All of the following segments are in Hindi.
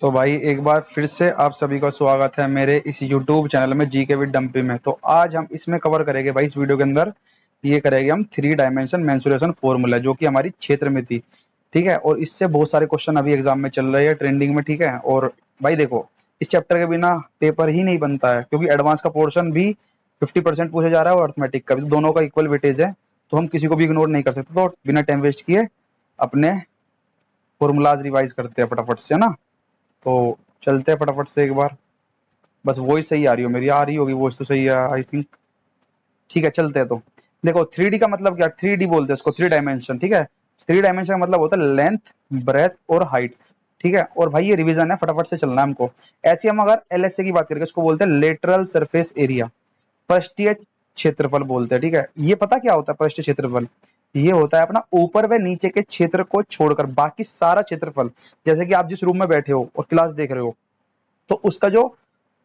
तो भाई एक बार फिर से आप सभी का स्वागत है मेरे इस YouTube चैनल में जीके विद डम्पी में। तो आज हम इसमें कवर करेंगे भाई, इस वीडियो के अंदर ये करेंगे हम थ्री डायमेंशन मेंसुरेशन फॉर्मूला, जो कि हमारी क्षेत्र में थी। ठीक है, और इससे बहुत सारे क्वेश्चन अभी एग्जाम में चल रहे हैं ट्रेंडिंग में। ठीक है, और भाई देखो, इस चैप्टर के बिना पेपर ही नहीं बनता है, क्योंकि एडवांस का पोर्शन भी 50% पूछा जा रहा है और अर्थमेटिक का भी, तो दोनों का इक्वल वेटेज है। तो हम किसी को भी इग्नोर नहीं कर सकते। तो बिना टाइम वेस्ट किए अपने फॉर्मूलाज रिवाइज करते हैं फटाफट से, है ना। तो चलते हैं फटाफट से एक बार। बस वॉइस सही आ रही हो, मेरी आ रही होगी वॉइस तो सही है आई थिंक। ठीक है, चलते हैं। तो देखो, थ्री डी का मतलब क्या, थ्री डी बोलते हैं इसको, थ्री डायमेंशन। ठीक है, थ्री डायमेंशन का मतलब होता है लेंथ, ब्रेथ और हाइट। ठीक है, और भाई ये रिवीजन है, फटाफट से चलना है हमको। ऐसे हम अगर एलएसए की बात करेंगे, इसको बोलते हैं लेटरल सरफेस एरिया, पृष्ठीय क्षेत्रफल बोलते हैं। ठीक है, ये पता क्या होता है पृष्ठीय क्षेत्रफल? ये होता है अपना ऊपर व नीचे के क्षेत्र को छोड़कर बाकी सारा क्षेत्रफल। जैसे कि आप जिस रूम में बैठे हो और क्लास देख रहे हो, तो उसका जो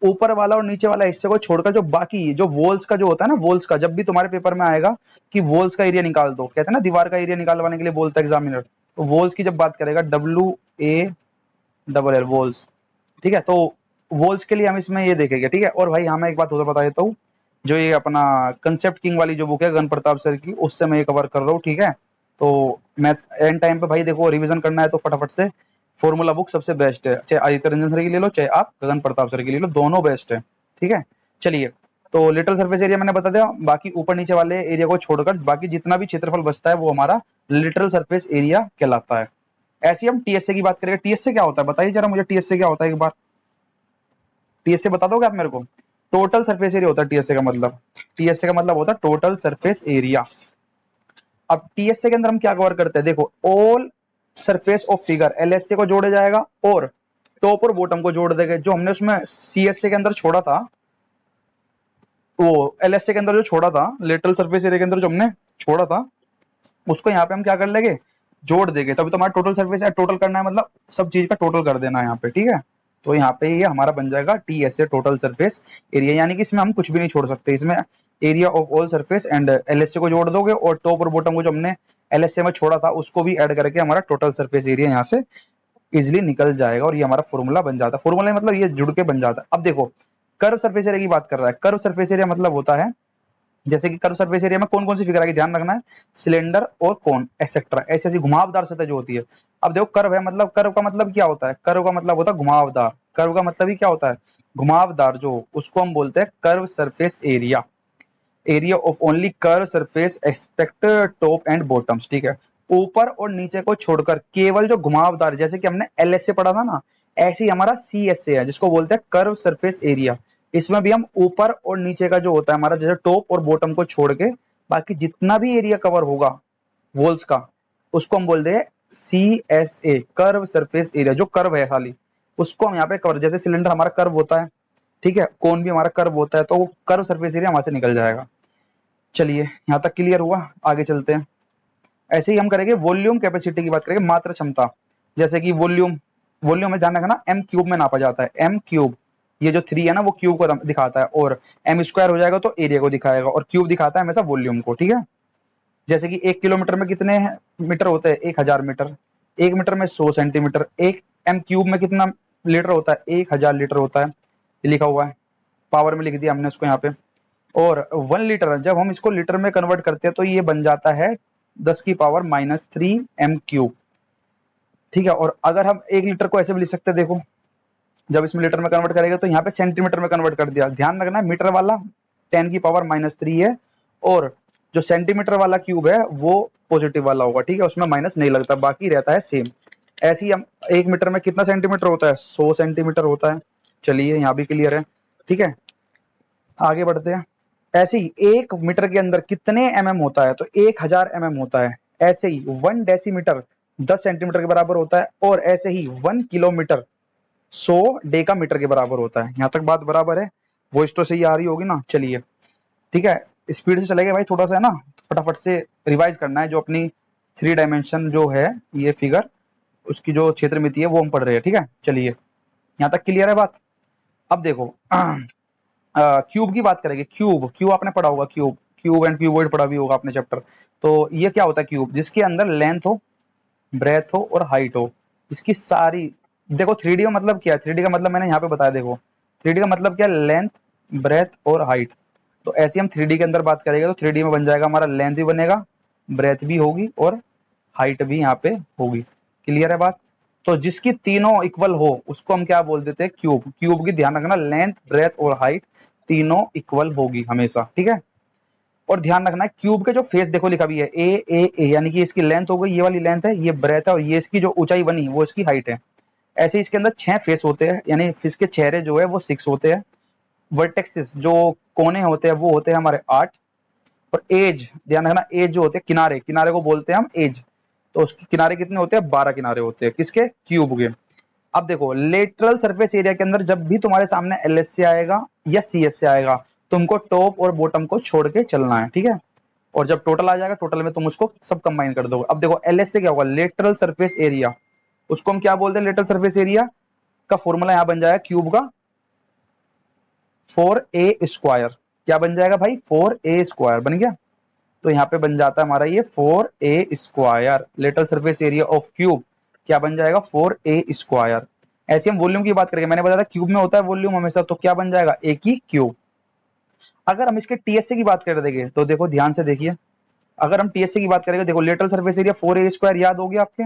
ऊपर वाला और नीचे वाला हिस्से को छोड़कर जो बाकी जो वॉल्स का जो होता है ना, वॉल्स का, जब भी तुम्हारे पेपर में आएगा कि वॉल्स का एरिया निकाल दो, कहते हैं ना दीवार का एरिया निकालवाने के लिए बोलता है एग्जामिनर, तो वॉल्स की जब बात करेगा WALL वॉल्स। ठीक है, तो वॉल्स के लिए हम इसमें ये देखेंगे। ठीक है, और भाई हाँ मैं एक बात और बता देता हूँ, जो ये अपना कंसेप्ट किंग वाली जो बुक है गण प्रताप सर की, उससे मैं ये कवर कर रहा हूँ। ठीक है, तो मैथ्स एंड टाइम पे भाई देखो रिवीजन करना है तो फटाफट से फॉर्मूला बुक सबसे बेस्ट है, चाहे आदित्य रंजन सर की ले लो चाहे आप गगन प्रताप सर की ले लो, दोनों बेस्ट है। ठीक है, चलिए। तो लिटिल सरफेस एरिया मैंने बता दिया, बाकी ऊपर नीचे वाले एरिया को छोड़कर बाकी जितना भी क्षेत्रफल बचता है वो हमारा लिटिल सरफेस एरिया कहलाता है। ऐसे हम टीएसए की बात करेंगे। टीएसए क्या होता है बताइए जरा मुझे, टीएसए क्या होता है एक बार, टीएसए बता दोगे आप मेरे को? टोटल सरफेस एरिया होता है टीएसए का मतलब। टीएसए का मतलब होता है टोटल सरफेस एरिया। अब टीएसए के अंदर हम क्या कवर करते हैं, देखो, all surface of figure LSA को जोड़े जाएगा और टॉप और बॉटम को जोड़ देंगे। जो हमने उसमें सीएसए के अंदर छोड़ा था, वो एलएसए के अंदर जो छोड़ा था, लेटरल सरफेस एरिया के अंदर जो हमने छोड़ा था, उसको यहाँ पे हम क्या कर लेंगे, जोड़ देंगे। तभी तो हमारा टोटल सरफेस है, टोटल करना है मतलब सब चीज का टोटल कर देना है यहाँ पे। ठीक है, तो यहाँ पे ये हमारा बन जाएगा टीएसए, टोटल सरफेस एरिया, यानी कि इसमें हम कुछ भी नहीं छोड़ सकते। इसमें area of all surface and LSA को जोड़ दोगे और टॉप और बॉटम को जो हमने एलएसए में छोड़ा था उसको भी ऐड करके हमारा टोटल सरफेस एरिया यहाँ से इजिली निकल जाएगा और ये हमारा फॉर्मूला बन जाता है। फॉर्मूला मतलब ये जुड़ के बन जाता है। अब देखो, कर्व सरफेस एरिया की बात कर रहा है। कर्व सरफेस एरिया मतलब होता है, जैसे कि कर्व सरफेस एरिया में कौन कौन सी फिगर आएगी ध्यान रखना है, सिलेंडर और कोन एक्सेट्रा, ऐसी ऐसी घुमावदार सतह जो होती है। अब देखो, कर्व है मतलब, कर्व का मतलब क्या होता है, कर्व का मतलब होता है घुमावदार। कर्व का मतलब ही क्या होता है, घुमावदार, जो उसको हम बोलते हैं curve surface area. Area of only curve surface expect top and bottoms. ठीक है, ऊपर और नीचे को छोड़कर केवल जो घुमावदार, जैसे कि हमने एलएसए पढ़ा था ना, ऐसे ही हमारा सीएसए है जिसको बोलते हैं कर्व सरफेस एरिया। इसमें भी हम ऊपर और नीचे का जो होता है हमारा, जैसे टॉप और बॉटम को छोड़ के बाकी जितना भी एरिया कवर होगा वॉल्स का, उसको हम बोलते हैं सीएसए, कर्व सरफेस एरिया। जो कर्व है खाली उसको हम यहाँ पे कवर, जैसे सिलेंडर हमारा कर्व होता है, ठीक है, कोन भी हमारा कर्व होता है, तो वो कर्व सरफेस एरिया हमारे से निकल जाएगा। चलिए, यहाँ तक क्लियर हुआ, आगे चलते हैं। ऐसे ही हम करेंगे वॉल्यूम कैपेसिटी की बात करेंगे, मात्रा क्षमता। जैसे कि वॉल्यूम, वॉल्यूम में ध्यान रखना एम क्यूब में नापा जाता है, एम क्यूब। ये जो थ्री है ना वो क्यूब को दिखाता है, और एम स्क्वायर हो जाएगा तो एरिया को दिखाएगा, और क्यूब दिखाता है हमेशा वॉल्यूम को। ठीक है, जैसे कि 1 किलोमीटर में कितने मीटर होते हैं, 1000 मीटर। 1 मीटर में 100 सेंटीमीटर। एक एम क्यूब में कितना लीटर होता है, 1000 लीटर होता है। ये लिखा हुआ है, पावर में लिख दिया हमने उसको यहाँ पे। और 1 लीटर जब हम इसको लीटर में कन्वर्ट करते हैं तो ये बन जाता है 10⁻³ m³। ठीक है, और अगर हम 1 लीटर को ऐसे भी लिख सकते हैं, देखो, जब इसमें लीटर में कन्वर्ट करेंगे तो यहाँ पे सेंटीमीटर में कन्वर्ट कर दिया। ध्यान रखना है मीटर वाला 10⁻³ है, और जो सेंटीमीटर वाला क्यूब है वो पॉजिटिव वाला होगा। ठीक है, उसमें माइनस नहीं लगता, बाकी रहता है सेम। ऐसे ही हम 1 मीटर में कितना सेंटीमीटर होता है, 100 सेंटीमीटर होता है। चलिए, यहाँ भी क्लियर है। ठीक है, आगे बढ़ते हैं। ऐसे ही 1 मीटर के अंदर कितने होता है, तो 1000 होता है। ऐसे ही 1 डेसीमीटर 10 सेंटीमीटर के बराबर होता है, और ऐसे ही 1 किलोमीटर 100 डेका मीटर के बराबर होता है। यहाँ तक बात बराबर है, वॉइस तो सही आ रही होगी ना। चलिए, ठीक है, स्पीड से चलेगा भाई थोड़ा सा, है ना, फटाफट से रिवाइज करना है। जो अपनी थ्री डायमेंशन जो है ये फिगर, उसकी जो क्षेत्र मिति है वो हम पढ़ रहे हैं। ठीक है, चलिए, यहाँ तक क्लियर है बात। अब देखो, क्यूब की बात करेंगे। क्यूब, क्यूब आपने पढ़ा होगा, क्यूब, क्यूब एंड क्यूबॉइड पढ़ा भी होगा आपने चैप्टर। तो ये क्या होता है क्यूब, जिसके अंदर लेंथ हो, ब्रेथ हो और हाइट हो, इसकी सारी देखो 3D का मतलब क्या है, 3D का मतलब मैंने यहाँ पे बताया, देखो 3D का मतलब क्या है, लेंथ, ब्रेथ और हाइट। तो ऐसे हम 3D के अंदर बात करेंगे तो 3D में बन जाएगा हमारा, लेंथ भी बनेगा, ब्रेथ भी होगी और हाइट भी यहाँ पे होगी। क्लियर है बात? तो जिसकी तीनों इक्वल हो उसको हम क्या बोल देते हैं, क्यूब। क्यूब की ध्यान रखना, लेंथ, ब्रेथ और हाइट तीनों इक्वल होगी हमेशा, ठीक है। और ध्यान रखना है क्यूब के जो फेस देखो लिखा भी है ए ए ए, यानी कि इसकी लेंथ हो गई, ये वाली लेंथ है, ये ब्रेथ है और ये इसकी जो ऊंचाई बनी वो इसकी हाइट है। ऐसे इसके अंदर 6 फेस होते हैं, यानी इसके चेहरे जो है वो 6 होते हैं। वर्टेक्सेस जो कोने होते हैं वो होते हैं हमारे 8। और एज ध्यान रखना, एज जो होते हैं किनारे, किनारे को बोलते हैं हम एज। तो उसके किनारे कितने होते हैं, 12 किनारे होते हैं, किसके, क्यूब के। अब देखो लेटरल सरफेस एरिया के अंदर जब भी तुम्हारे सामने एलएस से आएगा या सीएस से आएगा, तुमको टॉप और बॉटम को छोड़ के चलना है, ठीक है। और जब टोटल आ जाएगा, टोटल में तुम उसको सब कंबाइन कर दोगे। अब देखो एलएस से क्या होगा, लेटरल सरफेस एरिया, उसको हम क्या बोलते हैं, लेटरल सरफेस एरिया का फॉर्मूला यहां बन जाएगा क्यूब का 4a²। क्या बन जाएगा भाई, 4a² बन गया। तो यहाँ पे बन जाता है हमारा ये 4a², lateral surface area of cube क्या बन जाएगा, 4a²। ऐसे हम वॉल्यूम की बात करेंगे, मैंने बताया था क्यूब में होता है वॉल्यूम हमेशा, तो क्या बन जाएगा, ए की क्यूब। अगर हम इसके टीएसए की बात कर देंगे तो देखो ध्यान से देखिए, अगर हम टीएसए की बात करेंगे, देखो लेटरल सरफेस एरिया 4a² याद होगी आपके।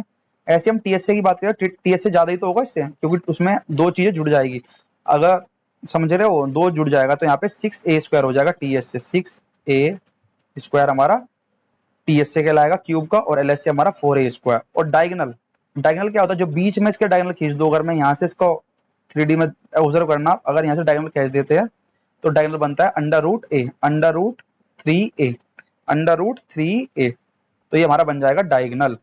ऐसे हम टीएसए की बात करें, टीएसए ज्यादा ही तो होगा इससे, क्योंकि उसमें दो चीजें जुड़ जाएगी। अगर समझ रहे हो, दो जुड़ जाएगा तो यहाँ पे 6a² हो जाएगा टीएस से, 6a² हमारा टीएस से कहलाएगा क्यूब का, और एलएस से हमारा 4a²। और डायगनल, डायगनल क्या होता है, जो बीच में इसके डायगनल खींच दो, अगर मैं यहाँ से इसको 3D में ऑब्जर्व करना, अगर यहाँ से डायगनल खींच देते हैं तो डायगनल बनता है √a, √3a, √3a। तो ये हमारा बन जाएगा डायगनल,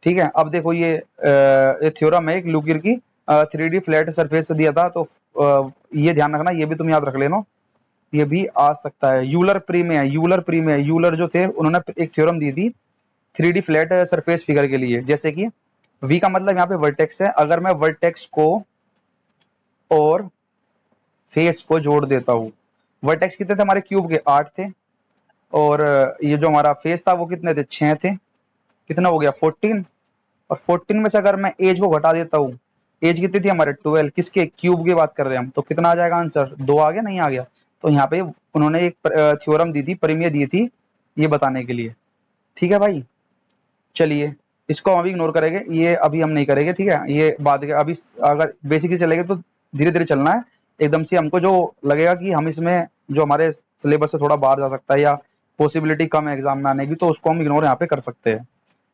ठीक है। अब देखो ये थ्योरम है एक ल्यूकिर की, 3D फ्लैट सरफेस दिया था, तो ये ध्यान रखना, ये भी तुम याद रख लेना, ये भी आ सकता है। यूलर प्री में है, यूलर प्री में है, यूलर जो थे उन्होंने एक थ्योरम दी थी 3D फ्लैट सरफेस फिगर के लिए, जैसे कि V का मतलब यहाँ पे वर्टेक्स है, अगर मैं वर्टेक्स को और फेस को जोड़ देता हूँ, वर्टेक्स कितने थे हमारे क्यूब के, 8 थे, और ये जो हमारा फेस था वो कितने थे, 6 थे, कितना हो गया 14। और 14 में से अगर मैं एज को घटा देता हूँ, एज कितनी थी हमारे 12, किसके, क्यूब की बात कर रहे हैं हम, तो कितना आ जाएगा आंसर, 2 आ गया, नहीं आ गया। तो यहाँ पे उन्होंने एक थ्योरम दी थी, परिमेय दी थी ये बताने के लिए, ठीक है भाई। चलिए इसको हम अभी इग्नोर करेंगे, ये अभी हम नहीं करेंगे, ठीक है, ये बाद के अभी अगर बेसिक ही चलेंगे तो धीरे धीरे चलना है। एकदम से हमको जो लगेगा कि हम इसमें जो हमारे सिलेबस से थोड़ा बाहर जा सकता है या पॉसिबिलिटी कम है एग्जाम में आने की, तो उसको हम इग्नोर यहाँ पे कर सकते हैं।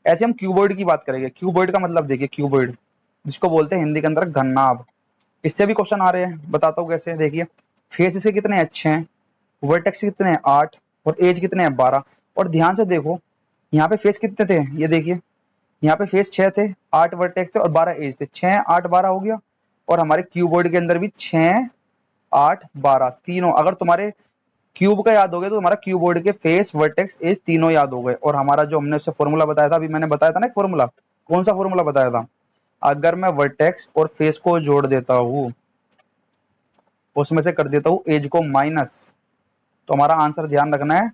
ऐसे हम क्यूबॉइड की बात करेंगे, क्यूबॉइड का मतलब देखिए, क्यूबॉइड जिसको बोलते हैं हिंदी के अंदर घन्नाभ, इससे भी क्वेश्चन आ रहे हैं, बताता हूँ कैसे। देखिए फेस इसके कितने अच्छे हैं, वर्टेक्स कितने हैं 8, और एज कितने हैं 12। और ध्यान से देखो यहाँ पे फेस कितने थे, ये देखिए यहाँ पे फेस 6 थे, 8 वर्टेक्स थे और 12 एज थे, 6 8 12 हो गया। और हमारे क्यूबॉइड के अंदर भी 6 8 12 तीनों, अगर तुम्हारे क्यूब का याद हो गया तो हमारा क्यूबॉइड के फेस वर्टेक्स एज तीनों याद हो गए। और हमारा जो हमने उससे फॉर्मूला बताया था, अभी मैंने बताया था ना एक फॉर्मूला, कौन सा फॉर्मूला बताया था, अगर मैं वर्टेक्स और फेस को जोड़ देता हूँ, उसमें से कर देता हूँ एज को माइनस, तो हमारा आंसर ध्यान रखना है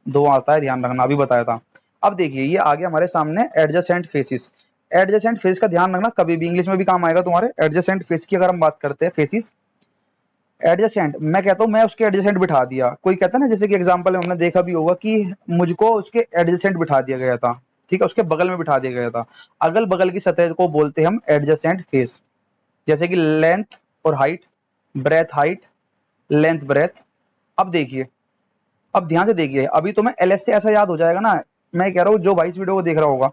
2 आता है, ध्यान रखना, अभी बताया था। अब देखिए ये आ गया हमारे सामने एडजेसेंट फेसिस। एडजेसेंट फेस का ध्यान रखना, कभी भी इंग्लिश में भी काम आएगा तुम्हारे। एडजेसेंट फेस की अगर हम बात करते हैं, फेसिस एडजेसेंट, मैं कहता हूँ मैं उसके एडजेसेंट बिठा दिया, कोई कहता है ना, जैसे कि एग्जांपल में हमने देखा भी होगा कि मुझको उसके एडजेसेंट बिठा दिया गया था, ठीक है, उसके बगल में बिठा दिया गया था। अगल बगल की सतह को बोलते हैं हम एडजेसेंट फेस, जैसे कि लेंथ और height, breadth height, length breadth. अब देखिए, अब ध्यान से देखिए, अभी तुम्हें एलएस से ऐसा याद हो जाएगा ना, मैं कह रहा हूँ जो भाई इस वीडियो को देख रहा होगा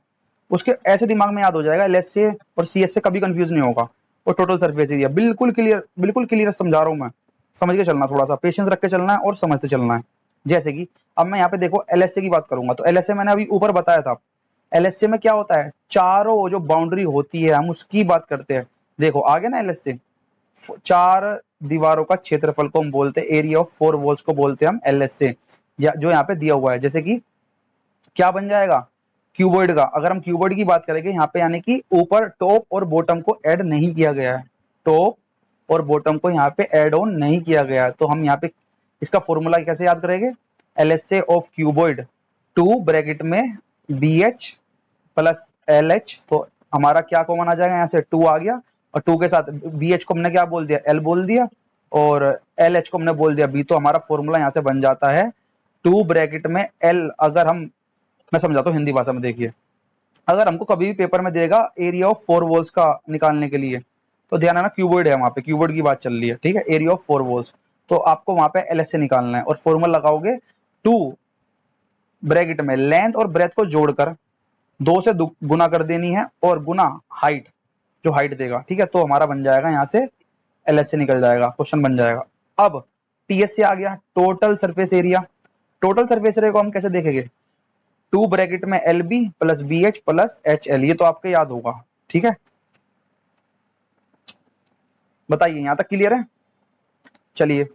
उसके ऐसे दिमाग में याद हो जाएगा, एलएस से और सीएस से कभी कंफ्यूज नहीं होगा। और टोटल सरफेस एरिया बिल्कुल क्लियर, बिल्कुल क्लियर समझा रहा हूँ मैं, समझ के चलना, थोड़ा सा पेशेंस रख के चलना है और समझते चलना है। जैसे कि अब मैं यहाँ पे देखो एलएसए की बात करूंगा, तो एलएसए मैंने अभी ऊपर बताया था, एलएसए में क्या होता है, चारों जो बाउंड्री होती है हम उसकी बात करते हैं। देखो आगे ना एलएसए, 4 दीवारों का क्षेत्रफल को हम बोलते हैं, एरिया ऑफ 4 वॉल्स को बोलते हैं हम एलएसए, जो यहाँ पे दिया हुआ है। जैसे कि क्या बन जाएगा क्यूबॉइड का, अगर हम क्यूबॉइड की बात करेंगे यहाँ पे, यानी कि ऊपर टॉप और बॉटम को ऐड नहीं किया गया है, टॉप और बॉटम को यहाँ पे ऐड ऑन नहीं किया गया है, तो हम यहाँ पे इसका फॉर्मूला कैसे याद करेंगे, एलएसए ऑफ क्यूबॉइड 2 ब्रैकेट में B H plus L H, तो हमारा क्या कॉमन आ जाएगा, यहाँ से 2 आ गया, और 2 के साथ बी एच को हमने क्या बोल दिया, एल बोल दिया, और एल एच को हमने बोल दिया बी। तो हमारा फॉर्मूला यहाँ से बन जाता है 2 ब्रैकेट में एल। अगर हम, मैं समझाता हूँ हिंदी भाषा में, देखिए अगर हमको कभी भी पेपर में देगा एरिया ऑफ 4 वॉल्स का निकालने के लिए, तो ध्यान है ना क्यूबॉइड है वहां पे, क्यूबॉइड की बात चल रही है, ठीक है, एरिया ऑफ 4 वॉल्स, तो आपको वहां पे एल एस से निकालना है, और फॉर्मूला लगाओगे 2 ब्रैकेट में लेंथ और ब्रेथ को जोड़कर 2 से गुना कर देनी है, और गुना हाइट, जो हाइट देगा, ठीक है, तो हमारा बन जाएगा यहाँ से एल एस से निकल जाएगा, क्वेश्चन बन जाएगा। अब टी एस से आ गया, total surface area. Total surface area को हम कैसे देखेंगे, 2 ब्रैकेट में L B plus B H plus H L, ये तो आपको याद होगा, ठीक है। बताइए यहां तक क्लियर है? चलिए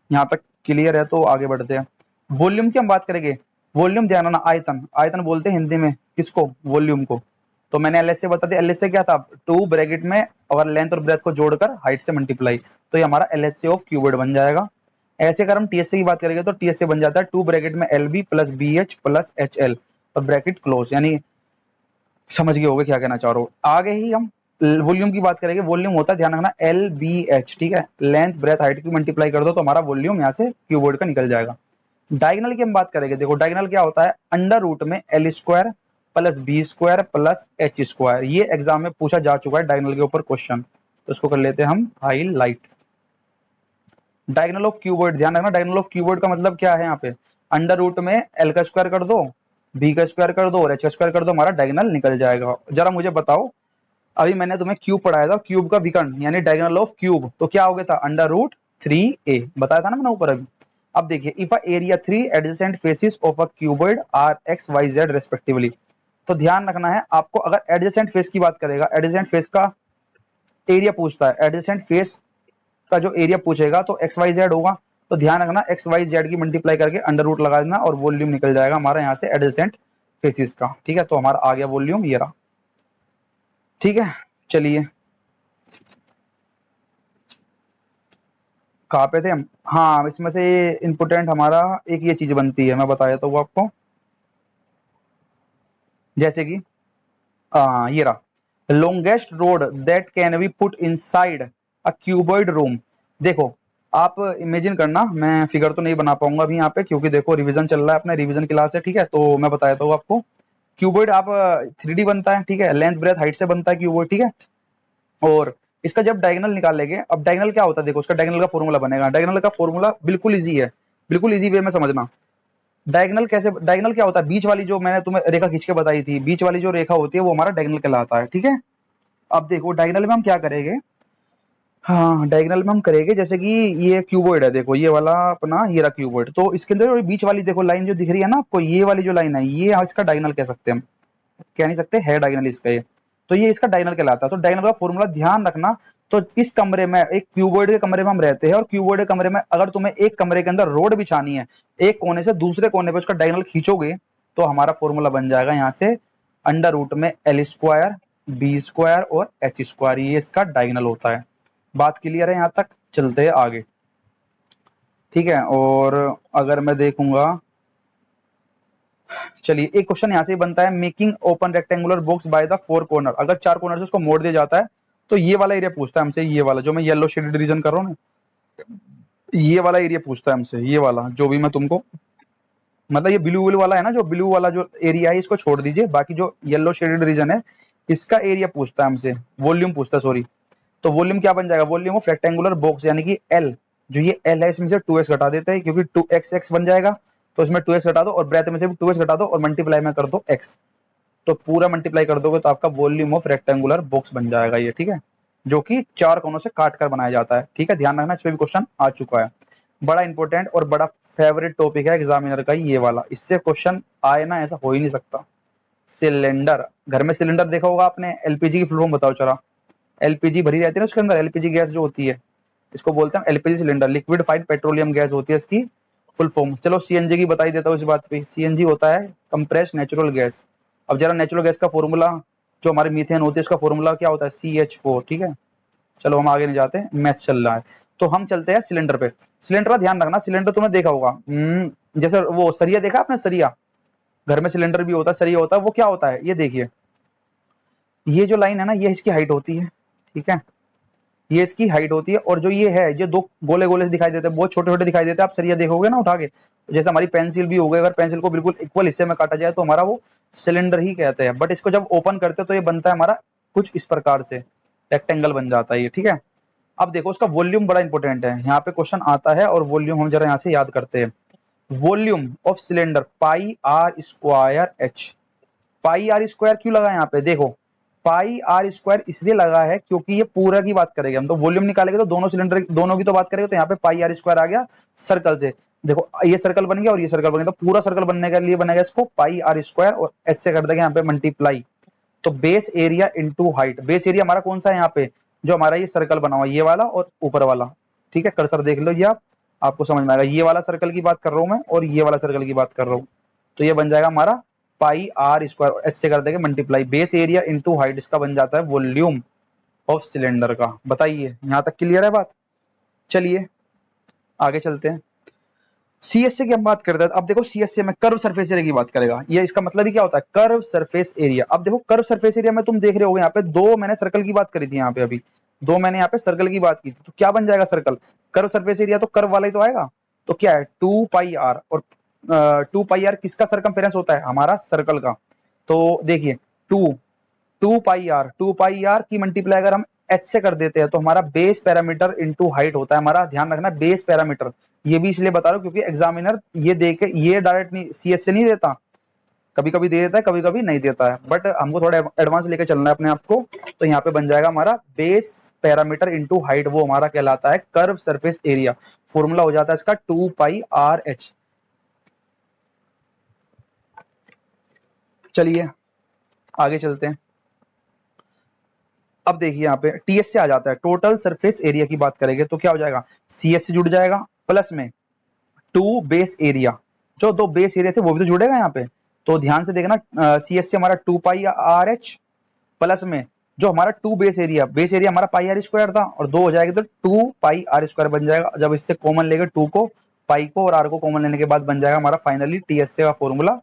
यहां तक क्लियर है तो आगे बढ़ते हैं। वॉल्यूम की हम बात करेंगे। वॉल्यूम ध्यान रखना, आयतन, आयतन बोलते हैं हिंदी में किसको, वॉल्यूम को। तो मैंने एल एस से बता दिया, एल एस से क्या था, 2 ब्रैकेट में अगर लेंथ और ब्रेथ को जोड़कर हाइट से मल्टीप्लाई, तो ये हमारा L S C of cuboid बन जाएगा। ऐसे अगर हम टी एस सी की बात करेंगे तो टी एस सी बन जाता है 2 ब्रैकेट में L B plus B H plus H L, और ब्रैकेट क्लोज, यानी समझ गए होगे क्या कहना चाह रहा हूँ। आगे ही हम वॉल्यूम की बात करेंगे। वॉल्यूम होता है, ध्यान रखना, एल बी एच, ठीक है, लेंथ ब्रेथ हाइट की मल्टीप्लाई कर दो तो हमारा वॉल्यूम यहाँ से क्यूबॉइड का निकल जाएगा। डायगनल की हम बात करेंगे। देखो डायगनल क्या होता है, अंडर रूट में L square plus B square plus H square. ये एग्जाम में पूछा जा चुका है डायगनल के ऊपर क्वेश्चन, तो इसको कर लेते हैं हम हाईलाइट। डायगनल ऑफ क्यूबॉइड, ध्यान रखना, डायगनल ऑफ क्यूबॉइड का मतलब क्या है, यहाँ पे अंडर रूट में एल का स्क्वायर कर दो, बी का स्क्वायर कर दो और एच का स्क्वायर कर दो, हमारा डायगनल निकल जाएगा। जरा मुझे बताओ, अभी मैंने तुम्हें क्यूब पढ़ाया था, क्यूब का विकर्ण यानी डायगोनल ऑफ क्यूब, तो क्या हो गया था, अंडर रूट 3a, बताया था ना मैंने ऊपर अभी। अब देखिए, if area 3 adjacent faces of a cuboid are X Y Z respectively, तो ध्यान रखना है आपको, अगर एडजेसेंट फेस की बात करेगा, एडजेसेंट फेस का एरिया पूछता है, एडजेसेंट फेस का जो एरिया पूछेगा तो एक्स वाई जेड होगा, तो ध्यान रखना एक्स वाई जेड की मल्टीप्लाई करके अंडर रूट लगा देना, और वॉल्यूम निकल जाएगा हमारा यहाँ से एडजेसेंट फेसिस का, ठीक है। तो हमारा आ गया वॉल्यूम, ये रहा, ठीक है। चलिए कहाँ पे थे हम, हाँ इसमें से इम्पोर्टेंट हमारा एक ये चीज बनती है, मैं बताया था वो आपको, जैसे कि ये रहा, longest road that can be put inside a cuboid room. देखो आप इमेजिन करना, मैं फिगर तो नहीं बना पाऊंगा अभी यहाँ पे, क्योंकि देखो रिवीजन चल रहा है, अपने रिवीजन क्लास है, ठीक है। तो मैं बताया था आपको, क्यूबॉइड आप 3D बनता है, ठीक है, लेंथ ब्रेथ हाइट से बनता है क्यूबॉइड, ठीक है। और इसका जब डायगोनल निकालेंगे, अब डायगोनल क्या होता है, देखो उसका डायगोनल का फॉर्मूला बनेगा, डायगोनल का फॉर्मूला बिल्कुल इजी है, बिल्कुल इजी वे में समझना। डायगोनल कैसे, डायगोनल क्या होता है, बीच वाली जो मैंने तुम्हें रेखा खींच के बताई थी, बीच वाली जो रेखा होती है वो हमारा डायगोनल कहलाता है, ठीक है। अब देखो डायगोनल में हम क्या करेंगे, हाँ डायगोनल में हम करेंगे, जैसे कि ये क्यूबॉइड है, देखो ये वाला अपना ये रहा क्यूबॉइड, तो इसके अंदर बीच वाली देखो लाइन जो दिख रही है ना आपको, ये वाली जो लाइन है, ये इसका डायगोनल कह सकते हैं हम, कह नहीं सकते, है डायगोनल इसका ये, तो ये इसका डायगोनल कहलाता है। तो डायगोनल का फॉर्मूला ध्यान रखना, तो इस कमरे में, एक क्यूबॉइड के कमरे में हम रहते हैं, और क्यूबॉइड के कमरे में अगर तुम्हें एक कमरे के अंदर रोड बिछानी है, एक कोने से दूसरे कोने पे उसका डायगोनल खींचोगे, तो हमारा फॉर्मूला बन जाएगा यहाँ से अंडर रूट में एल स्क्वायर बी स्क्वायर और एच स्क्वायर, ये इसका डायगोनल होता है। बात क्लियर है, यहाँ तक चलते हैं आगे, ठीक है। और अगर मैं देखूंगा, चलिए एक क्वेश्चन यहाँ से बनता है, making open rectangular box by the 4 corner, अगर 4 कॉर्नर से उसको मोड़ दिया जाता है, तो ये वाला एरिया पूछता है हमसे, ये वाला जो मैं येलो शेडेड रीजन कर रहा हूँ ना, ये वाला एरिया पूछता है हमसे, ये वाला जो भी मैं तुमको, मतलब ये ब्लू वाला है ना, जो ब्लू वाला जो एरिया है इसको छोड़ दीजिए, बाकी जो येलो शेडेड रीजन है इसका एरिया पूछता है हमसे, वॉल्यूम पूछता है, सॉरी। तो वॉल्यूम क्या बन जाएगा, वॉल्यूम ऑफ रेक्टेंगुलर बॉक्स, यानी कि एल, जो ये एल है इसमें से 2x घटा देते हैं, क्योंकि 2x x बन जाएगा, तो इसमें 2x घटा दो, और ब्रेथ में से भी 2x घटा दो, और मल्टीप्लाई में कर दो x, तो पूरा मल्टीप्लाई कर दोगे तो आपका वॉल्यूम ऑफ रेक्टेंगुलर बॉक्स बन जाएगा ये, ठीक है, जो कि 4 कोनों से काट कर बनाया जाता है, ठीक है। ध्यान रखना, इस पे भी क्वेश्चन आ चुका है, बड़ा इंपॉर्टेंट और बड़ा फेवरेट टॉपिक है एग्जामिनर का ये वाला, इससे क्वेश्चन आए ना ऐसा हो ही नहीं सकता। सिलेंडर, घर में सिलेंडर देखा होगा आपने, एलपीजी की फुल फॉर्म बताओ जरा। एलपीजी भरी रहती है ना उसके अंदर, एलपीजी गैस जो होती है, इसको बोलते हैं LPG cylinder, liquefied petroleum gas होती है इसकी फुल फॉर्म। चलो सीएनजी की बताई देता हूँ इस बात पे, सीएनजी होता है कंप्रेस्ड नेचुरल गैस। अब जरा नेचुरल गैस का फॉर्मूला, जो हमारे मीथेन होती है उसका फॉर्मूला क्या होता है, CH4, ठीक है। चलो हम आगे नहीं जाते, मैथ चल रहा है, तो हम चलते हैं सिलेंडर पे। सिलेंडर का ध्यान रखना, सिलेंडर तुमने देखा होगा, जैसे वो सरिया देखा आपने, सरिया, घर में सिलेंडर भी होता है, सरिया होता है, वो क्या होता है, ये देखिए ये जो लाइन है ना, ये इसकी हाइट होती है, ठीक है, ये इसकी हाइट होती है। और जो ये है, ये दो गोले गोले से दिखाई देते हैं, बहुत छोटे छोटे दिखाई देते हैं। आप सरिया देखोगे ना उठा के, जैसे हमारी पेंसिल भी हो गई, अगर पेंसिल को बिल्कुल इक्वल हिस्से में काटा जाए तो हमारा वो सिलेंडर ही कहते हैं। बट इसको जब ओपन करते हैं तो ये बनता है हमारा कुछ इस प्रकार से, रेक्टेंगल बन जाता है ये, ठीक है। अब देखो उसका वॉल्यूम बड़ा इंपॉर्टेंट है, यहाँ पे क्वेश्चन आता है और वॉल्यूम हम जरा यहाँ से याद करते हैं। Volume of cylinder pi R square H. Pi R square क्यों लगा यहाँ पे, देखो पाई आर स्क्वायर इसलिए लगा है क्योंकि ये पूरा की बात करेंगे हम, तो वॉल्यूम निकालेंगे तो दोनों सिलेंडर दोनों की तो बात करेंगे, तो यहाँ पे पाई आर स्क्वायर आ गया सर्कल से। देखो ये सर्कल बन गया और ये सर्कल बन गया, तो पूरा सर्कल बनने के लिए बनेगा इसको पाई आर स्क्वायर और एच से कर देंगे यहाँ पे मल्टीप्लाई। तो base area into height, base area हमारा कौन सा है यहाँ पे, जो हमारा ये सर्कल बना हुआ ये वाला और ऊपर वाला, ठीक है। कर्सर देख लो ये आपको समझ में आएगा, ये वाला सर्कल की बात कर रहा हूं मैं और ये वाला सर्कल की बात कर रहा हूँ। तो ये बन जाएगा हमारा पाई आर स्क्वायर, एच से कर देंगे multiply, base area into height, इसका बन जाता है वॉल्यूम ऑफ सिलेंडर का। बताइए यहां तक क्लियर है बात। चलिए आगे चलते हैं। सीएसए की हम बात करते हैं। अब देखो सीएसए में कर्व सरफेस एरिया की बात करेगा, ये इसका मतलब ही क्या होता है, कर्व सरफेस एरिया। अब देखो कर्व सरफेस एरिया में तुम देख रहे हो यहाँ पे दो मैंने सर्कल की बात करी थी, यहाँ पे अभी दो मैंने यहाँ पे सर्कल की बात की थी, तो क्या बन जाएगा सर्कल, कर्व सरफेस एरिया तो कर्व वाला ही तो आएगा। तो क्या है 2 पाई आर, और 2 पाई आर किसका सरकमफेरेंस होता है, हमारा सर्कल का। तो देखिए टू 2 पाई आर की मल्टीप्लाई अगर हम एच से कर देते हैं तो हमारा बेस पैरामीटर इंटू हाइट होता है हमारा, ध्यान रखना बेस पैरामीटर। ये भी इसलिए बता रहा हूँ क्योंकि एग्जामिनर ये दे के ये डायरेक्ट नहीं सीएस से नहीं देता, कभी कभी दे देता है कभी कभी नहीं देता है, बट हमको थोड़ा एडवांस लेके चलना है अपने आप को। तो यहाँ पे बन जाएगा हमारा बेस पैरामीटर इंटू हाइट, वो हमारा कहलाता है कर्व सरफेस एरिया। फॉर्मूला हो जाता है इसका 2 पाई आर एच। चलिए आगे चलते हैं। अब देखिए यहाँ पे टीएस से आ जाता है, टोटल सरफेस एरिया की बात करेंगे तो क्या हो जाएगा, सीएस से जुड़ जाएगा प्लस में 2 बेस एरिया, जो दो बेस एरिया थे वो भी तो जुड़ेगा यहाँ पे। तो ध्यान से देखना सीएस से हमारा 2 पाई आर एच प्लस में जो हमारा 2 बेस एरिया, बेस एरिया हमारा पाई आर स्क्वायर था और 2 हो जाएगा तो 2 पाई आर स्क्वायर बन जाएगा। जब इससे कॉमन लेंगे 2 को, पाई को और आर को कॉमन लेने के बाद बन जाएगा हमारा फाइनली टीएसए का फॉर्मूला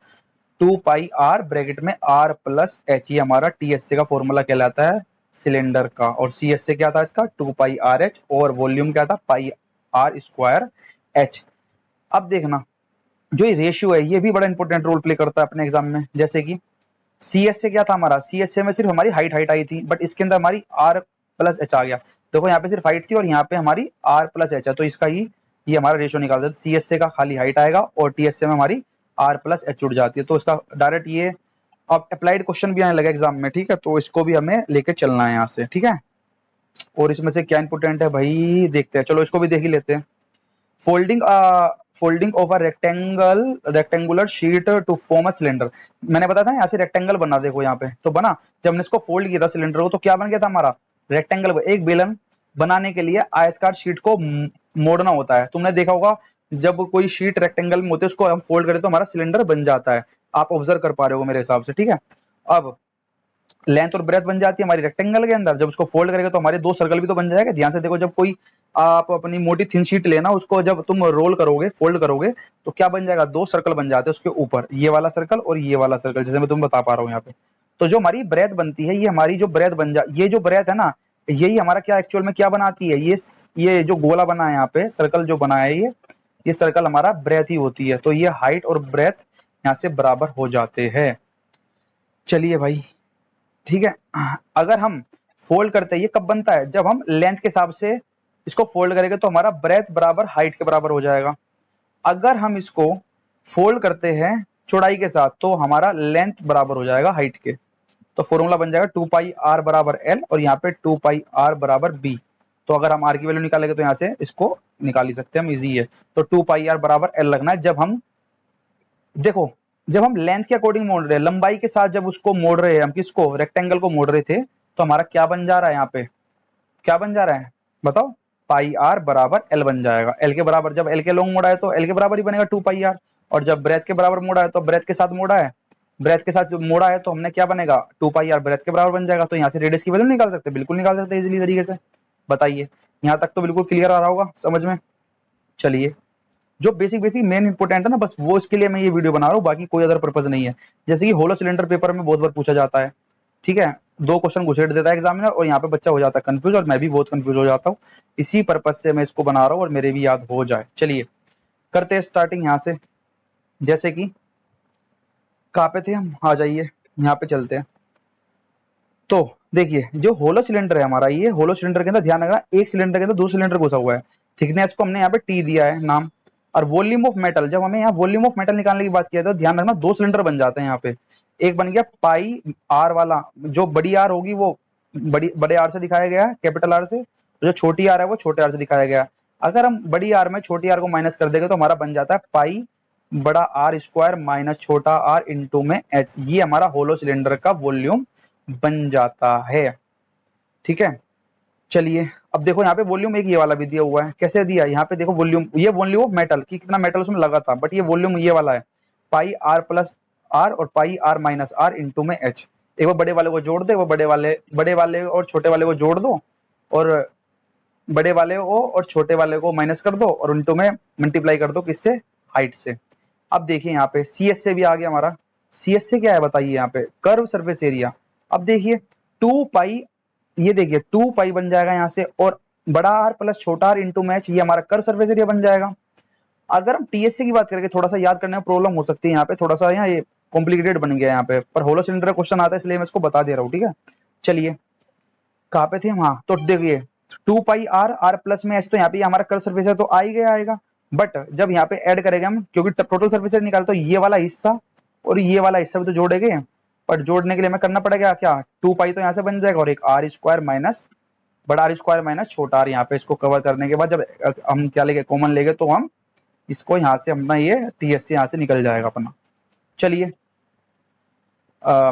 2 पाई आर ब्रैकेट में आर प्लस एच, ये हमारा टीएसए का फॉर्मूला कहलाता है सिलेंडर का। और सीएसए क्या था इसका 2 पाई आर एच और वॉल्यूम क्या था पाई आर स्क्वायर एच। अब देखना जो ये रेशियो है ये भी बड़ा इंपॉर्टेंट रोल प्ले करता है अपने एग्जाम में। जैसे कि सीएसए क्या था हमारा, सीएसए में सिर्फ हमारी हाइट आई थी, बट इसके अंदर हमारी आर प्लस एच आ गया। देखो यहाँ पे सिर्फ हाइट थी और यहाँ पे हमारी आर प्लस एच है, तो इसका ही ये हमारा रेशियो निकाल देते। सीएसए का खाली हाइट आएगा और टीएसए में हमारी आर प्लस एच जुड़ जाती है, तो इसका डायरेक्ट ये अब अप्लाइड क्वेश्चन भी आने लगे एग्जाम में, ठीक है। तो इसको भी हमें लेके चलना है यहाँ से, ठीक है। और इसमें से क्या इंपोर्टेंट है भाई देखते हैं, चलो इसको भी देख ही लेते हैं। Folding folding of a rectangular sheet to form a cylinder. मैंने बताया था यहाँ से रेक्टेंगल बना, देखो यहाँ पे तो बना। जब हमने इसको फोल्ड किया था सिलेंडर को तो क्या बन गया था हमारा रेक्टेंगल। एक बेलन बनाने के लिए आयतकार शीट को मोड़ना होता है, तुमने देखा होगा जब कोई शीट रेक्टेंगल में होती है उसको हम फोल्ड करें तो हमारा सिलेंडर बन जाता है। आप ऑब्जर्व कर पा रहे हो मेरे हिसाब से, ठीक है। अब लेंथ और ब्रेथ बन जाती है हमारी रेक्टेंगल के अंदर, जब उसको फोल्ड करेंगे तो हमारे दो सर्कल भी तो बन जाएगा। ध्यान से देखो, जब कोई आप अपनी मोटी थिन शीट लेना उसको जब तुम रोल करोगे फोल्ड करोगे तो क्या बन जाएगा, दो सर्कल बन जाते हैं उसके ऊपर, ये वाला सर्कल और ये वाला सर्कल, जैसे मैं तुम्हें बता पा रहा हूँ यहाँ पे। तो जो हमारी ब्रेथ बनती है ये हमारी जो ब्रेथ बन जा, ये जो ब्रेथ है ना यही हमारा क्या एक्चुअल में क्या बनाती है, ये जो गोला बना है यहाँ पे सर्कल जो बना है ये सर्कल हमारा ब्रेथ ही होती है। तो ये हाइट और ब्रेथ यहाँ से बराबर हो जाते हैं। चलिए भाई ठीक है। अगर हम फोल्ड करते हैं ये कब बनता है, जब हम लेंथ के हिसाब से इसको फोल्ड करेंगे तो हमारा ब्रेथ बराबर हाइट के बराबर हो जाएगा। अगर हम इसको फोल्ड करते हैं चौड़ाई के साथ तो हमारा लेंथ बराबर हो जाएगा हाइट के। तो फॉर्मूला बन जाएगा 2 पाई आर बराबर एल और यहाँ पे 2 पाई आर बराबर बी। तो अगर हम आर की वैल्यू निकालेंगे तो यहाँ से इसको निकाल ही सकते हैं हम, इजी है। तो 2 पाई आर बराबर एल लगना है। जब हम देखो जब हम लेंथ के अकॉर्डिंग मोड़ रहे हैं, लंबाई के साथ जब उसको मोड़ रहे हैं, हम किसको रेक्टेंगल को मोड़ रहे थे, तो हमारा क्या बन जा रहा है यहाँ पे, क्या बन जा रहा है बताओ, पाई आर बराबर एल बन जाएगा। एल के बराबर, जब एल के लॉन्ग मोड़ा है तो एल के बराबर ही बनेगा 2 पाई आर, और जब ब्रेथ के बराबर मोड़ा है तो ब्रेथ के साथ मोड़ा है, ब्रेथ के साथ जो मोड़ा है तो हमने क्या बनेगा 2 पाई आर ब्रेथ के बराबर बन जाएगा। तो यहाँ से रेडियस की वैल्यू निकाल सकते हैं, बिल्कुल निकाल सकते हैं इजीली तरीके से। बताइए यहाँ तक तो बिल्कुल क्लियर आ रहा होगा समझ में। चलिए जो बेसिक बेसिक मेन इंपोर्टेंट है ना बस वो इसके लिए मैं ये वीडियो बना रहा हूँ, बाकी कोई अदर पर्पज नहीं है। जैसे कि होलो सिलेंडर पेपर में बहुत बार पूछा जाता है, ठीक है। दो क्वेश्चन घुसेड़ देता है एग्जामिनर और यहाँ पे बच्चा हो जाता है कंफ्यूज, और मैं भी बहुत कंफ्यूज हो जाता हूँ। इसी पर्पज से मैं इसको बना रहा हूँ और मेरे भी याद हो जाए। चलिए करते हैं स्टार्टिंग यहाँ से। जैसे कि कहाँ पे थे हम, आ जाइए यहाँ पे चलते हैं। तो देखिए जो होलो सिलेंडर है हमारा, ये होलो सिलेंडर के अंदर ध्यान रखना, एक सिलेंडर के अंदर दो सिलेंडर घुसा हुआ है। थिकनेस को हमने यहाँ पे टी दिया है नाम, और वॉल्यूम ऑफ मेटल, जब हमें यहाँ वॉल्यूम ऑफ मेटल निकालने की बात किया तो ध्यान रखना दो सिलेंडर बन जाते हैं यहाँ पे। एक बन गया पाई आर वाला, जो बड़ी आर होगी वो बड़े आर से दिखाया गया है, कैपिटल आर से, जो छोटी आर है वो छोटे आर से दिखाया गया है। अगर हम बड़ी आर में छोटी आर को माइनस कर देंगे तो हमारा बन जाता है पाई बड़ा आर स्क्वायर माइनस छोटा आर इंटू में एच। ये हमारा होलो सिलेंडर का वॉल्यूम बन जाता है। ठीक है, चलिए अब देखो यहाँ पे वॉल्यूम एक ये वाला भी दिया हुआ है। कैसे दिया, यहाँ पे देखो वॉल्यूम, ये वॉल्यूम ऑफ मेटल की कितना मेटल उसमें लगा था, बट ये वॉल्यूम ये वाला है पाई आर प्लस आर और पाई आर माइनस आर इंटू में एच। एक बार बड़े वाले को जोड़ दो, वो बड़े वाले और छोटे वाले को जोड़ दो, और बड़े वाले को और छोटे वाले को माइनस कर दो और इंटू में मल्टीप्लाई कर दो, किससे, हाइट से। अब देखिए यहाँ पे सी एस से भी आ गया हमारा। सी एस से क्या है बताइए, यहाँ पे कर्व सरफेस एरिया। अब देखिए 2 पाई, ये देखिए 2 पाई बन जाएगा यहाँ से, और बड़ा आर प्लस छोटा आर इंटू मैच, ये हमारा कर्व सरफेस एरिया बन जाएगा। अगर हम टीएससी की बात करेंगे, थोड़ा सा याद करने में प्रॉब्लम हो सकती है यहाँ पे, थोड़ा सा यहाँ ये कॉम्प्लिकेटेड बन गया यहाँ पे, पर होलो सिलेंडर का क्वेश्चन आता है इसलिए मैं इसको बता दे रहा हूँ। ठीक है, चलिए कहाँ पे थे हम, हाँ तो देखिए 2 पाई आर, आर प्लस में एच, तो यहाँ पे हमारा कर्व सरफेस है तो आ ही गया आएगा। बट जब यहाँ पे ऐड करेंगे हम, क्योंकि टोटल सरफेस निकाल, तो ये वाला हिस्सा और ये वाला हिस्सा भी तो जोड़ेंगे, बट जोड़ने के लिए हमें करना पड़ेगा क्या, 2 पाई तो यहाँ से बन जाएगा और एक आर स्क्वायर माइनस बड़ा आर स्क्वायर माइनस छोटा आर। यहाँ पे इसको कवर करने के बाद जब हम क्या लेंगे, कॉमन लेंगे, तो हम इसको यहाँ से अपना ये टीएससी यहाँ से निकल जाएगा अपना। चलिए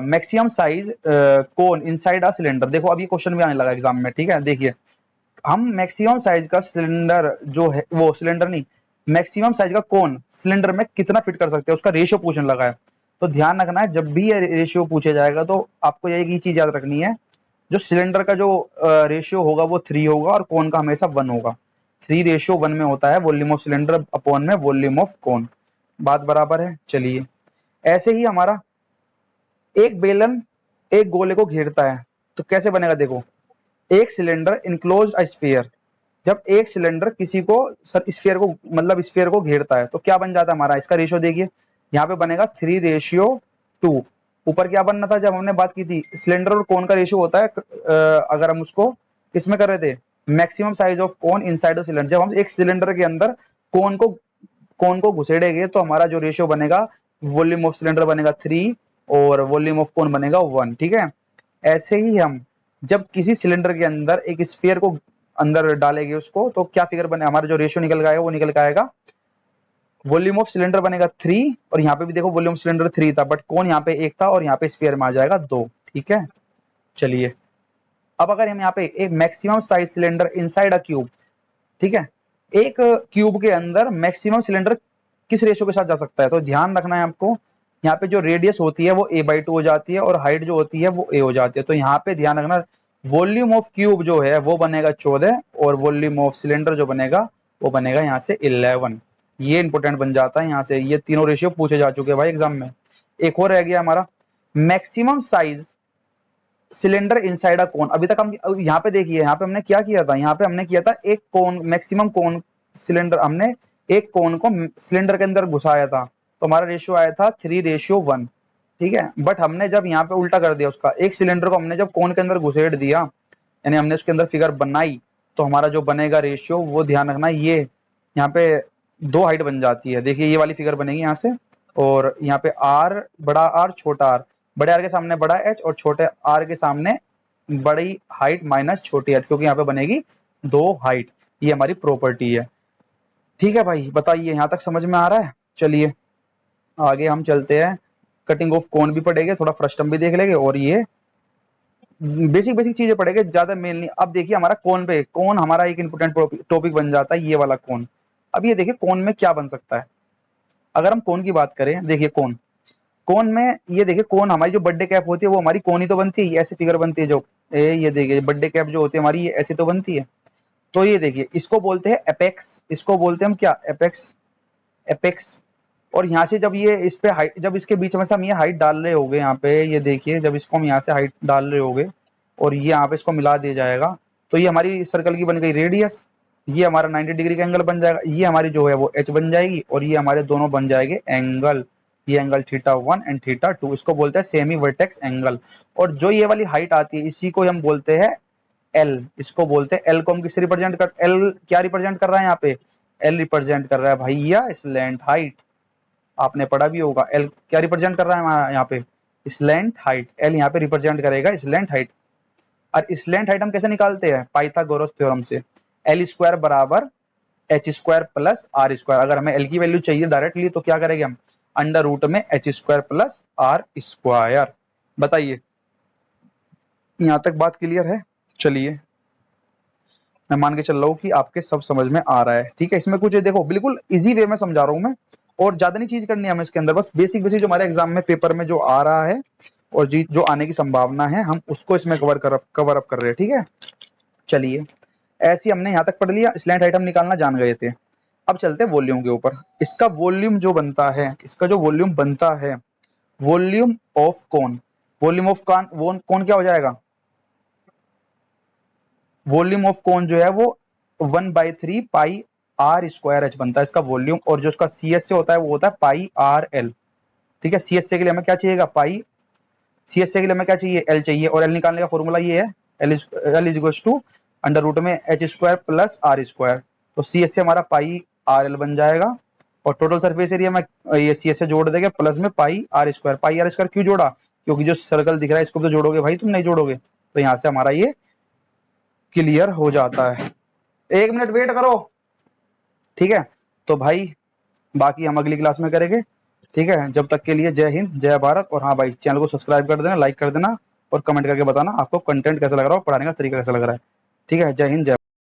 maximum size cone inside a cylinder, देखो अब ये क्वेश्चन भी आने लगा एग्जाम में। ठीक है, देखिए हम मैक्सिमम साइज का सिलेंडर जो है, वो सिलेंडर नहीं, मैक्सिमम साइज का कोन सिलेंडर में कितना फिट कर सकते हैं उसका रेशियो पूछने लगा है। तो ध्यान रखना है जब भी ये रेशियो पूछा जाएगा तो आपको यही चीज याद रखनी है, जो सिलेंडर का जो रेशियो होगा वो 3 होगा और कोन का हमेशा 1 होगा। 3:1 में होता है वॉल्यूम ऑफ सिलेंडर अपॉन में वॉल्यूम ऑफ कोन। बात बराबर है। चलिए ऐसे ही हमारा एक बेलन एक गोले को घेरता है, तो कैसे बनेगा, देखो एक सिलेंडर इनक्लोज अ स्फीयर, जब एक सिलेंडर किसी को स्फीयर को मतलब स्फीयर को घेरता है तो क्या बन जाता है हमारा, इसका रेशियो देखिए यहाँ पे बनेगा 3:2। ऊपर क्या बनना था जब हमने बात की थी, सिलेंडर और कोन का रेशियो होता है अगर हम उसको किसमें कर रहे थे, maximum size of cone inside the cylinder, जब हम एक सिलेंडर के अंदर कोन को घुसेड़ेंगे तो हमारा जो रेशियो बनेगा, वॉल्यूम ऑफ सिलेंडर बनेगा 3 और वॉल्यूम ऑफ कोन बनेगा 1। ठीक है, ऐसे ही हम जब किसी सिलेंडर के अंदर एक स्फीयर को अंदर डालेंगे उसको, तो क्या फिगर बने, हमारा जो रेशियो निकल आएगा वो निकल के आएगा, वॉल्यूम ऑफ सिलेंडर बनेगा 3, और यहाँ पे भी देखो वॉल्यूम सिलेंडर 3 था, बट कौन यहाँ पे 1 था और यहाँ पे स्फीयर में आ जाएगा 2। ठीक है, चलिए अब अगर हम यहाँ पे एक मैक्सिमम साइज सिलेंडर इनसाइड अ क्यूब, ठीक है, एक क्यूब के अंदर मैक्सिमम सिलेंडर किस रेशियो के साथ जा सकता है, तो ध्यान रखना है आपको, यहाँ पे जो रेडियस होती है वो a/2 हो जाती है और हाइट जो होती है वो a हो जाती है। तो यहाँ पे ध्यान रखना, वॉल्यूम ऑफ क्यूब जो है वो बनेगा 14 और वॉल्यूम ऑफ सिलेंडर जो बनेगा वो बनेगा यहाँ से 11। ये इंपोर्टेंट बन जाता है यहाँ से, ये तीनों रेशियो पूछे जा चुके हैं भाई एग्जाम में। एक और रह गया हमारा maximum size cylinder inside a cone. अभी तक हम यहाँ पे देखिए, यहाँ पे हमने क्या किया था, यहाँ पे हमने किया था एक कोन, मैक्सिमम कोन सिलेंडर, हमने एक कोन को सिलेंडर के अंदर घुसाया था तो हमारा रेशियो आया था 3:1। ठीक है, बट हमने जब यहाँ पे उल्टा कर दिया उसका, एक सिलेंडर को हमने जब कोन के अंदर घुसेड़ दिया, यानी हमने उसके अंदर फिगर बनाई, तो हमारा जो बनेगा रेशियो वो ध्यान रखना, ये यहाँ पे 2 हाइट बन जाती है। देखिए ये वाली फिगर बनेगी यहाँ से, और यहाँ पे आर बड़ा आर छोटा आर, बड़े आर के सामने बड़ा एच और छोटे आर के सामने बड़ी हाइट माइनस छोटी हाइट, क्योंकि यहाँ पे बनेगी 2 हाइट। ये हमारी प्रॉपर्टी है। ठीक है भाई, बताइए यहाँ तक समझ में आ रहा है। चलिए आगे हम चलते हैं, कटिंग ऑफ कोन भी पढ़ेंगे, थोड़ा फ्रस्टम भी देख लेंगे, और ये बेसिक बेसिक चीजें पढ़ेंगे, ज्यादा मेन नहीं। अब देखिए हमारा कोन पे, कोन हमारा एक इंपोर्टेंट टॉपिक बन जाता है, ये वाला कोन। अब ये देखिए कोन में क्या बन सकता है, अगर हम कोन की बात करें, देखिए कोन, कोन में ये देखिए कोन, हमारी जो बर्थडे कैप होती है वो हमारी कोन ही तो बनती है, ये ऐसी फिगर बनती है जो ये देखिए बर्थडे कैप जो होती है हमारी, ये ऐसी तो बनती है। तो ये देखिए इसको बोलते हैं एपेक्स, इसको बोलते हैं हम क्या, एपेक्स, एपेक्स और यहाँ से जब ये इस पे हाइट, जब इसके बीच में से हम ये हाइट डाल रहे होंगे यहाँ पे, ये देखिए जब इसको हम यहाँ से हाइट डाल रहे होंगे और ये यहाँ पे इसको मिला दिया जाएगा, तो ये हमारी सर्कल की बन गई रेडियस, ये हमारा 90 डिग्री का एंगल बन जाएगा, ये हमारी जो है वो एच बन जाएगी और ये हमारे दोनों बन जाएंगे एंगल, ये एंगल θ1 एंड θ2, इसको बोलते हैं सेमी वर्टेक्स एंगल। और जो ये वाली हाइट आती है इसी को हम बोलते हैं एल, इसको बोलते हैं एल को हम किससे रिप्रेजेंट कर, एल क्या रिप्रेजेंट कर रहा है यहाँ पे, एल रिप्रेजेंट कर रहा है भैया स्लैंट हाइट, आपने पढ़ा भी होगा एल क्या रिप्रेजेंट कर रहा है यहाँ पे, स्लैंट हाइट, एल यहाँ पे रिप्रेजेंट करेगा स्लैंट हाइट। और स्लैंट हाइट हम कैसे निकालते हैं, पाइथागोरस थ्योरम से, एल स्क्वायर बराबर H square plus R square, अगर हमें एल की वैल्यू चाहिए डायरेक्टली तो क्या करेंगे हम, अंडर रूट में H square plus R square. बताइए यहां तक बात क्लियर है? चलिए मैं मान के चल रहा हूँ कि आपके सब समझ में आ रहा है, ठीक है। इसमें कुछ देखो बिल्कुल इजी वे में समझा रहा हूँ मैं, और ज्यादा नहीं चीज करनी है हमें इसके अंदर, बस बेसिक बेसिक जो हमारे एग्जाम में पेपर में जो आ रहा है और जो आने की संभावना है हम उसको इसमें कवर अप कर रहे हैं, ठीक है। चलिए ऐसे हमने यहाँ तक पढ़ लिया, स्लैंट हाइट हम निकालना जान गए थे। अब चलते हैं वॉल्यूम के ऊपर। इसका वॉल्यूम जो बनता है, इसका जो वॉल्यूम बनता है, volume of cone, volume of cone क्या हो जाएगा, वॉल्यूम ऑफ कोन जो है वो 1/3 पाई आर स्क्वायर एच बनता है इसका वॉल्यूम, और जो उसका सी एस से होता है वो होता है पाई आर एल, ठीक है। सी एस के लिए हमें क्या चाहिएगा, पाई, सी एस के लिए हमें क्या चाहिए, एल चाहिए, और एल निकालने का फॉर्मूला ये है, L is equals to under root में H square plus R square, तो सी एस से हमारा पाई आर एल बन जाएगा, और टोटल सरफेस एरिया में ये सी एस से जोड़ देंगे प्लस में पाई आर स्क्वायर क्यों जोड़ा, क्योंकि जो सर्कल दिख रहा है इसको तो जोड़ोगे भाई, तुम नहीं जोड़ोगे, तो यहाँ से हमारा ये क्लियर हो जाता है। 1 मिनट वेट करो, ठीक है। तो भाई बाकी हम अगली क्लास में करेंगे, ठीक है। जब तक के लिए जय हिंद जय भारत, और हाँ भाई चैनल को सब्सक्राइब कर देना, लाइक कर देना, और कमेंट करके बताना आपको कंटेंट कैसा लग रहा है और पढ़ाने का तरीका कैसा लग रहा है, ठीक है। जय हिंद जय